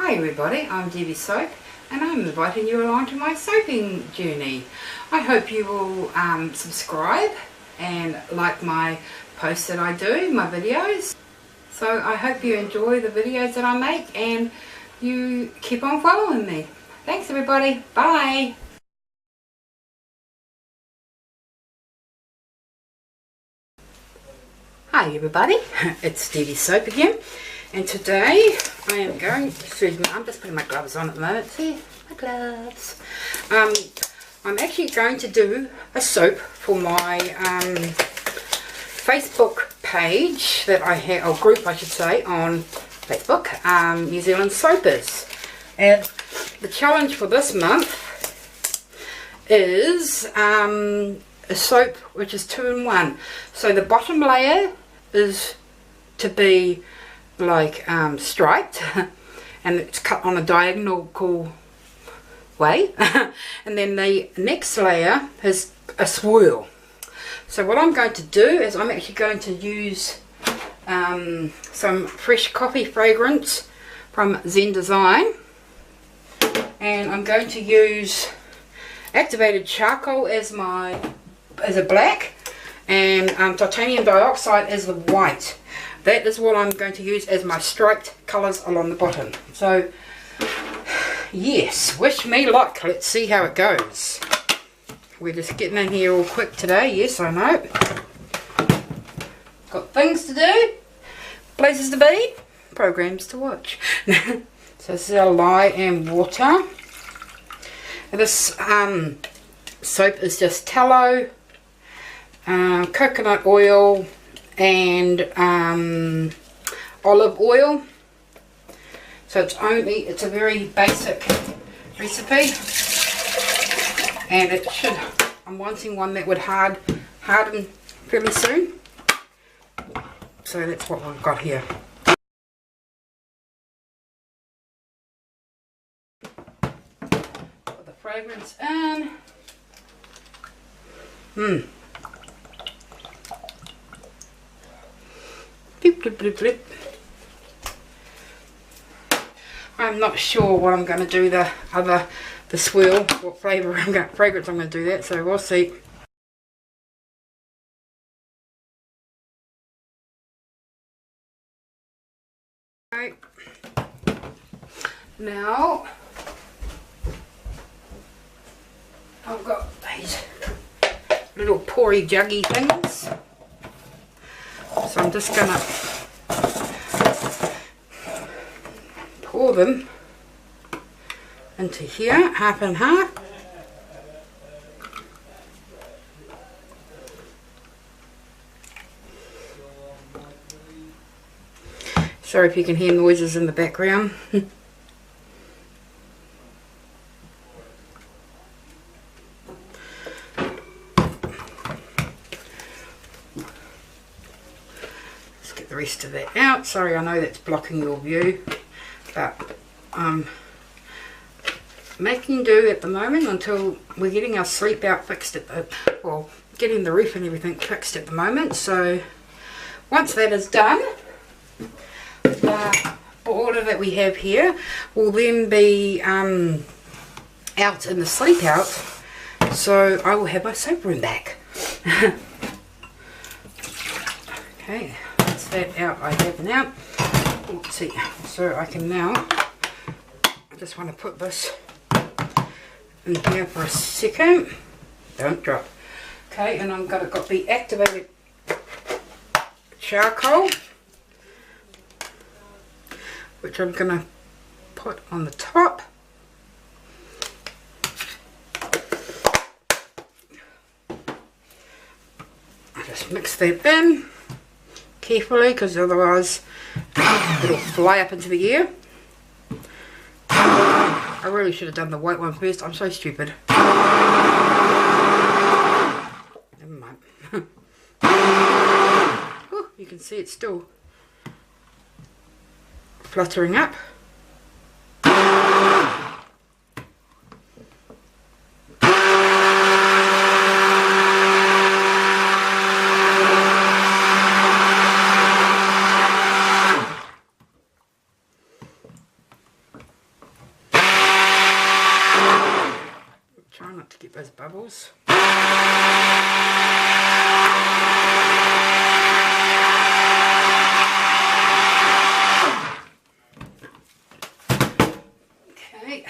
Hi everybody, I'm Debbie Soap and I'm inviting you along to my soaping journey. I hope you will subscribe and like my posts that I do, my videos. So I hope you enjoy the videos that I make and you keep on following me. Thanks everybody, bye! Hi everybody, it's Debbie Soap again, and today I am going to, I'm just putting my gloves on at the moment, see, my gloves. I'm actually going to do a soap for my Facebook page that I have, or group I should say, on Facebook, New Zealand Soapers. And the challenge for this month is a soap which is 2-in-1. So the bottom layer is to be like striped and it's cut on a diagonal way and then the next layer is a swirl. So what I'm going to do is I'm actually going to use some fresh coffee fragrance from Zen Design, and I'm going to use activated charcoal as a black, and titanium dioxide as the white. That is what I'm going to use as my striped colours along the bottom. So yes, wish me luck. Let's see how it goes. We're just getting in here all quick today. Yes, I know. Got things to do, places to be, programs to watch. So this is our lye and water. And this soap is just tallow, coconut oil and olive oil. So it's a very basic recipe, and it should, I'm wanting one that would harden fairly soon. So that's what we've got here. Put the fragrance in. I'm not sure what I'm going to do the swirl, what fragrance I'm going to do that, so we'll see. Okay. Now I've got these little pory juggy things. So I'm just going to pour them into here, half and half. Sorry if you can hear noises in the background. The rest of that out. Sorry, I know that's blocking your view, but I'm making do at the moment until we're getting our sleep out fixed well, getting the roof and everything fixed at the moment. So once that is done, the border that we have here will then be out in the sleep out, so I will have my soap room back. Okay, that's that out. I have now. Let's see, so I can now, I just want to put this in here for a second. Don't drop. Okay, and I've got the activated charcoal, which I'm going to put on the top. I just mix that in carefully, because otherwise it'll fly up into the air. I really should have done the white one first. I'm so stupid. Never mind. Ooh, you can see it's still fluttering up. Get those bubbles. Okay.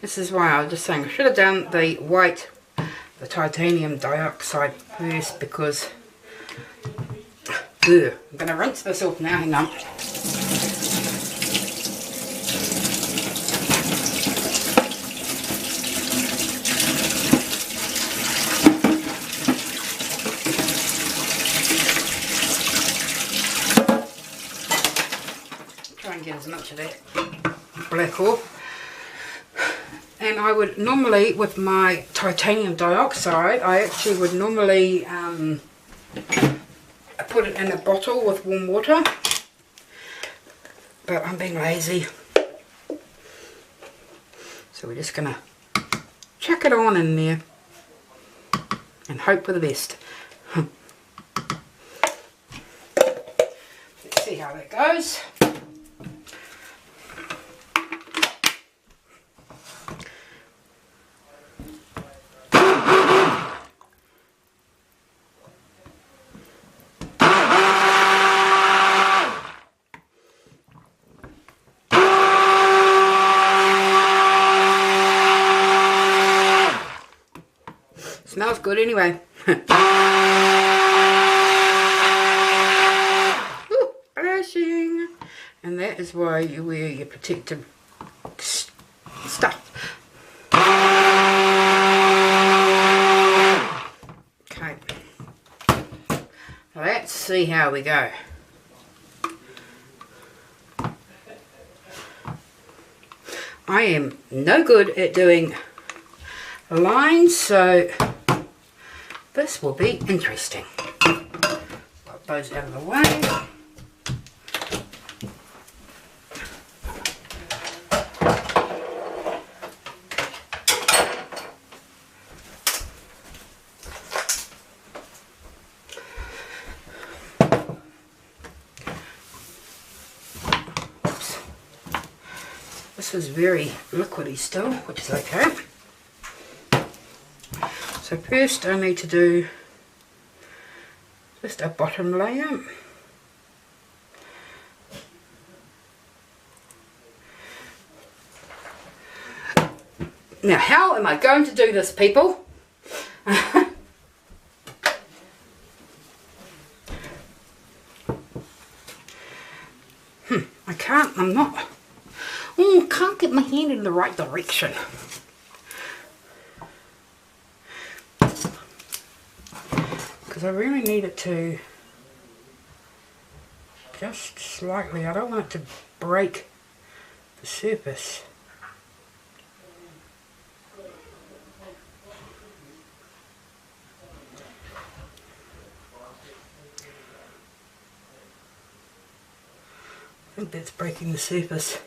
This is why I was just saying I should have done the titanium dioxide first, because I'm going to rinse this off now, hang on. Try and get as much of that black off. And I would normally, with my titanium dioxide, I actually would normally put it in a bottle with warm water. But I'm being lazy. So we're just going to chuck it on in there and hope for the best. Let's see how that goes. Smells good anyway. Ooh, blushing. And that is why you wear your protective stuff. Okay. Let's see how we go. I am no good at doing lines, so this will be interesting. Put those out of the way. Oops. This is very liquidy still, which is okay. So first I need to do just a bottom layer. Now how am I going to do this, people? I can't get my hand in the right direction. Because I really need it to just slightly, I don't want it to break the surface. I think that's breaking the surface.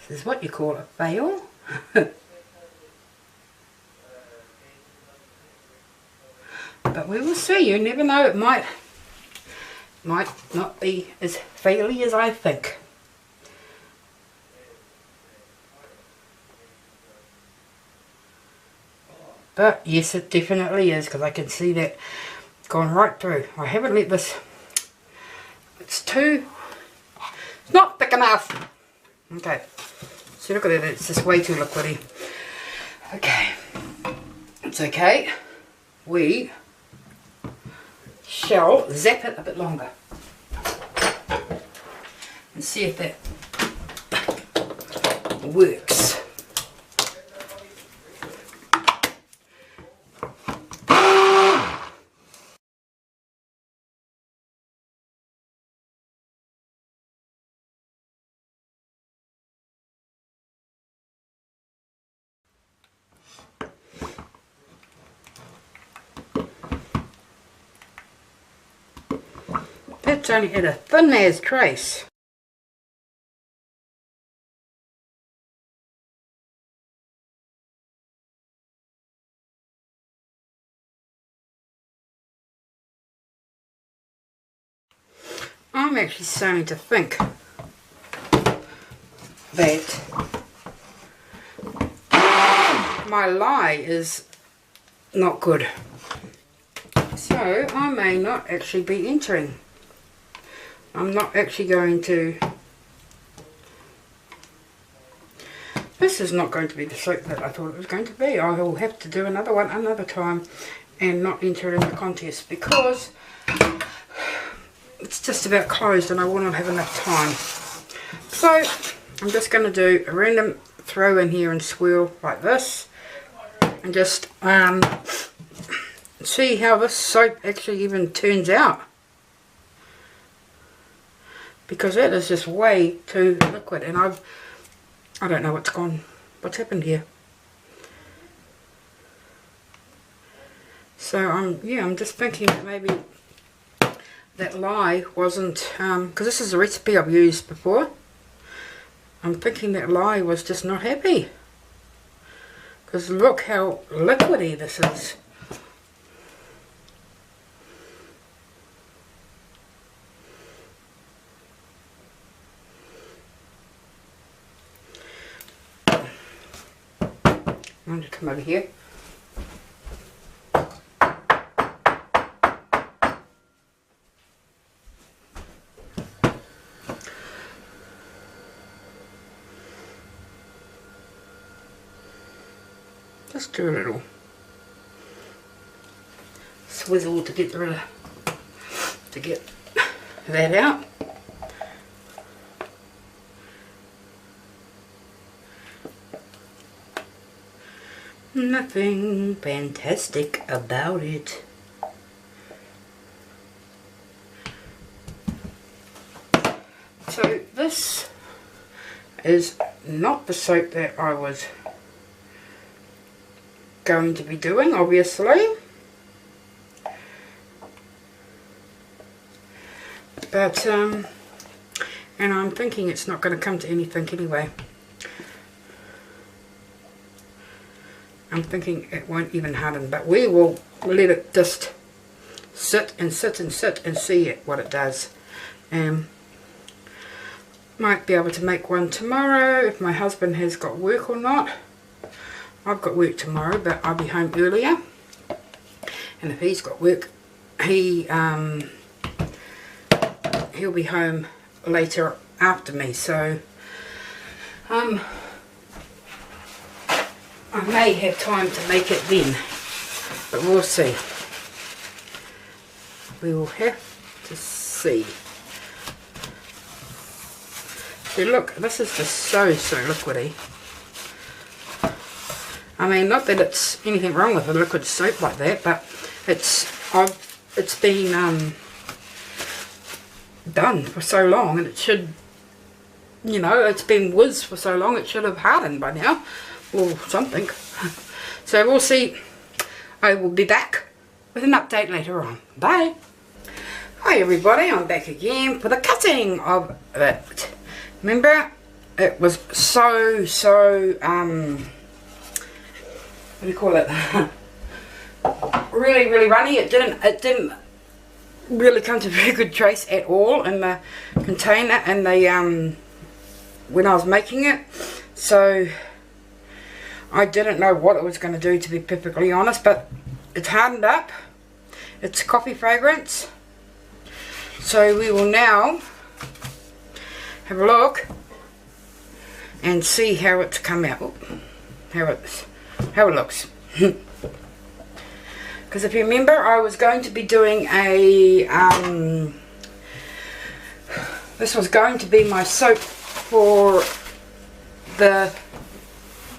This is what you call a fail. But we will see. You never know. It might not be as faily as I think. But yes, it definitely is, because I can see that gone right through. I haven't let this. It's not thick enough. Okay. So look at it. It's just way too liquidy. Okay. It's okay. We shall zap it a bit longer and see if that works. That's only at a thin as trace. I'm actually starting to think that my lye is not good. So I may not actually be entering. I'm not actually going to... This is not going to be the soap that I thought it was going to be. I will have to do another one another time and not enter in the contest because it's just about closed and I will not have enough time. So I'm just going to do a random throw in here and swirl like this and just see how this soap actually even turns out, because it is just way too liquid and I don't know what's happened here. So I'm just thinking that maybe that lye wasn't, because this is a recipe I've used before. I'm thinking that lye was just not happy, because look how liquidy this is. I'm going to come over here. Just do a little swizzle to get that out. Nothing fantastic about it. So this is not the soap that I was going to be doing, obviously, but and I'm thinking it's not going to come to anything anyway. I'm thinking it won't even harden, but we will let it just sit and sit and sit and see what it does. Might be able to make one tomorrow if my husband has got work or not. I've got work tomorrow, but I'll be home earlier, and if he's got work, he'll be home later after me, so I may have time to make it then, but we'll see. We will have to see. See, look, this is just so liquidy. I mean, not that it's anything wrong with a liquid soap like that, but it's been done for so long, and it should, you know, it's been whizzed for so long, it should have hardened by now, or something. So we'll see. I will be back with an update later on. Bye. Hi everybody, I'm back again for the cutting of it. Remember, it was so what do you call it? really runny. It didn't really come to very good trace at all in the container and the when I was making it. So I didn't know what it was going to do, to be perfectly honest, but it's hardened up. It's coffee fragrance. So we will now have a look and see how it's come out, how it looks. Because if you remember, I was going to be doing a this was going to be my soap for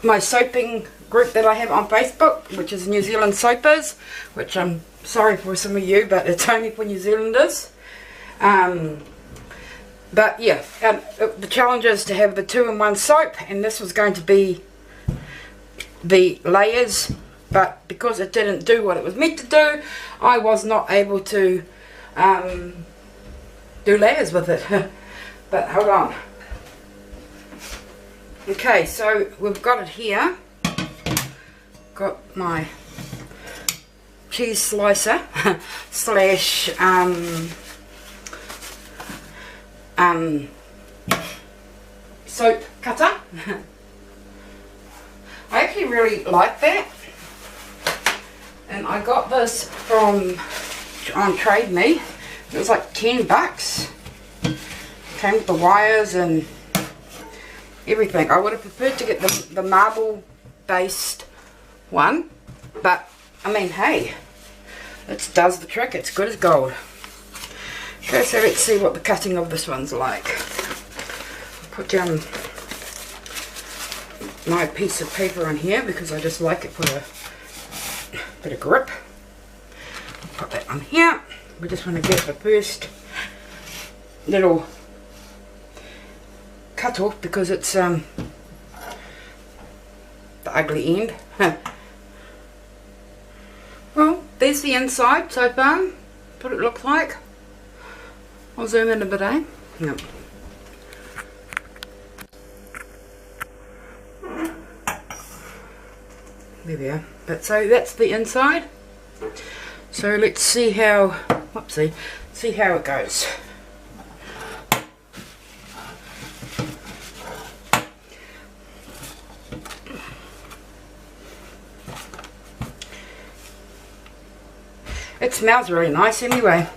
my soaping group that I have on Facebook, which is New Zealand Soapers, which I'm sorry for some of you, but it's only for New Zealanders. But yeah, the challenge is to have the 2-in-1 soap, and this was going to be the layers, but because it didn't do what it was meant to do, I was not able to do layers with it. But hold on. Okay, so we've got it here. Got my cheese slicer slash soap cutter. I actually really like that, and I got this from on Trade Me. It was like $10. Came with the wires and everything. I would have preferred to get the marble based one, but I mean, hey, it does the trick. It's good as gold. Okay, so let's see what the cutting of this one's like. Put down my piece of paper on here because I just like it for a bit of grip. Put that on here. We just want to get the first little cut off because it's the ugly end. Well, there's the inside so far. What it looks like. I'll zoom in a bit, eh? Yep. There we are. But so that's the inside. So let's see how, whoopsie, see how it goes. It smells really nice anyway.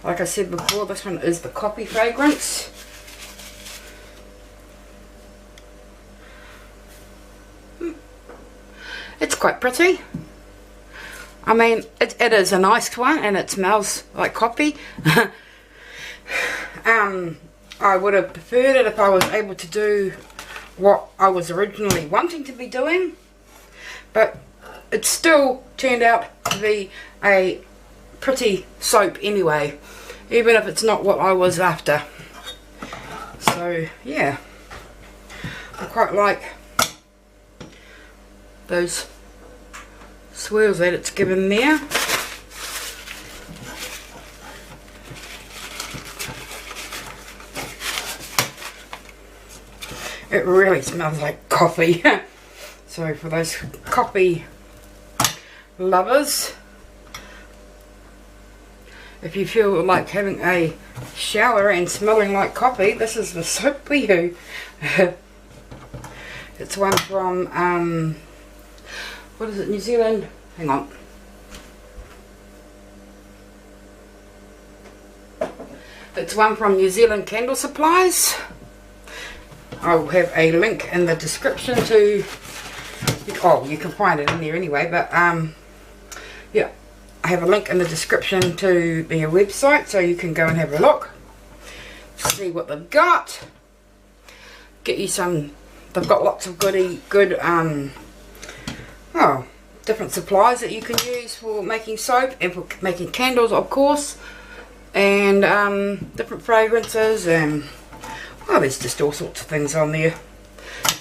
Like I said before, this one is the coffee fragrance. It's quite pretty. I mean, it is a nice one and it smells like coffee. I would have preferred it if I was able to do what I was originally wanting to be doing. But it still turned out to be a pretty soap anyway, even if it's not what I was after. So yeah, I quite like those swirls that it's given there. It really smells like coffee. So for those coffee lovers, if you feel like having a shower and smelling like coffee, this is the soap for you. It's one from what is it, New Zealand? Hang on. It's one from New Zealand Candle Supplies. I'll have a link in the description to, oh, you can find it in there anyway, but yeah, I have a link in the description to their website so you can go and have a look, see what they've got, get you some, they've got lots of good different supplies that you can use for making soap and for making candles, of course, and different fragrances, and well, there's just all sorts of things on there.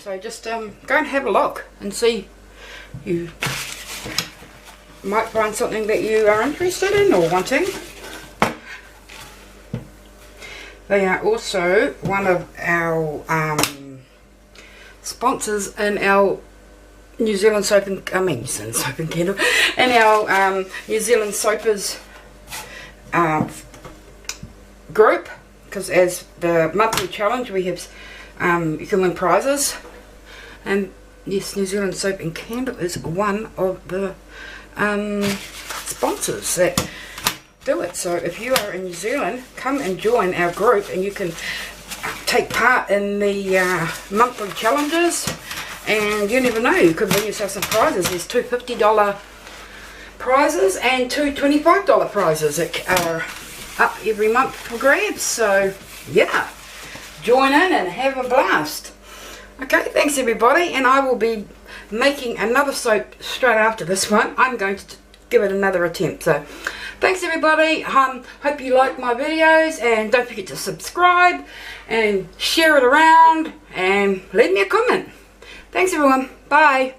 So just go and have a look and see. You might find something that you are interested in or wanting. They are also one of our sponsors in our New Zealand Soap and New Zealand Soap and Candle, and our New Zealand Soapers group, because as the monthly challenge we have you can win prizes, and yes, New Zealand Soap and Candle is one of the sponsors that do it. So if you are in New Zealand, come and join our group and you can take part in the monthly challenges, and you never know, you could win yourself some prizes. There's two $50 prizes and two $25 prizes that are up every month for grabs. So yeah, join in and have a blast. Okay, thanks everybody, and I will be making another soap straight after this one. I'm going to give it another attempt. So thanks everybody. Hope you like my videos, and don't forget to subscribe and share it around and leave me a comment. Thanks everyone. Bye.